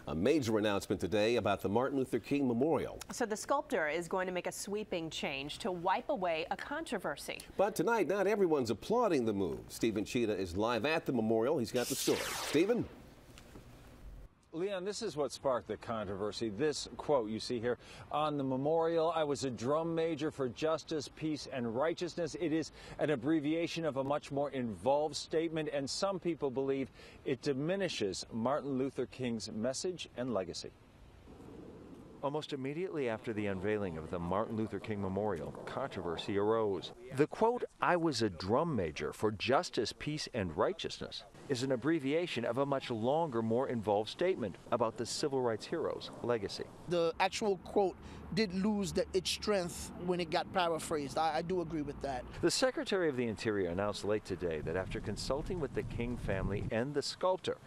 A major announcement today about the Martin Luther King Memorial. So the sculptor is going to make a sweeping change to wipe away a controversy. But tonight, not everyone's applauding the move. Stephen Cheetah is live at the memorial. He's got the story. Stephen? Leon, this is what sparked the controversy. This quote you see here on the memorial: "I was a drum major for justice, peace, and righteousness." It is an abbreviation of a much more involved statement, and some people believe it diminishes Martin Luther King's message and legacy. Almost immediately after the unveiling of the Martin Luther King Memorial, controversy arose. The quote, "I was a drum major for justice, peace, and righteousness," is an abbreviation of a much longer, more involved statement about the civil rights hero's legacy. The actual quote did lose its strength when it got paraphrased. I do agree with that. The Secretary of the Interior announced late today that after consulting with the King family and the sculptor,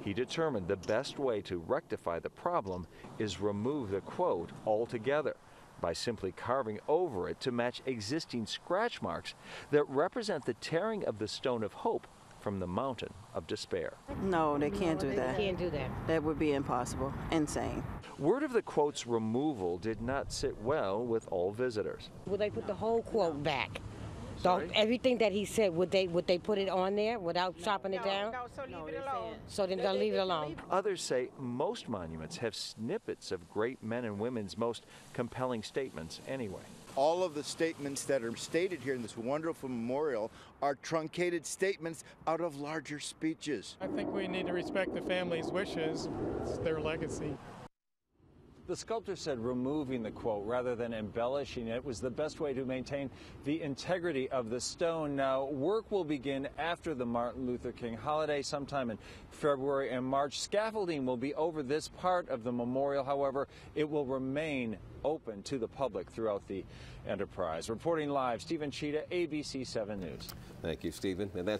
he determined the best way to rectify the problem is remove the quote altogether by simply carving over it to match existing scratch marks that represent the tearing of the stone of hope from the mountain of despair. No, they can't do that. They can't do that. That would be impossible. Insane. Word of the quote's removal did not sit well with all visitors. Would they put the whole quote back? Sorry? Everything that he said, would they put it on there without chopping it down? No, so leave it alone. So then they'll leave it alone. Others say most monuments have snippets of great men and women's most compelling statements anyway. All of the statements that are stated here in this wonderful memorial are truncated statements out of larger speeches. I think we need to respect the family's wishes. It's their legacy. The sculptor said removing the quote rather than embellishing it was the best way to maintain the integrity of the stone. Now, work will begin after the Martin Luther King holiday sometime in February and March. Scaffolding will be over this part of the memorial. However, it will remain open to the public throughout the enterprise. Reporting live, Stephen Cheetah, ABC 7 News. Thank you, Stephen. And that's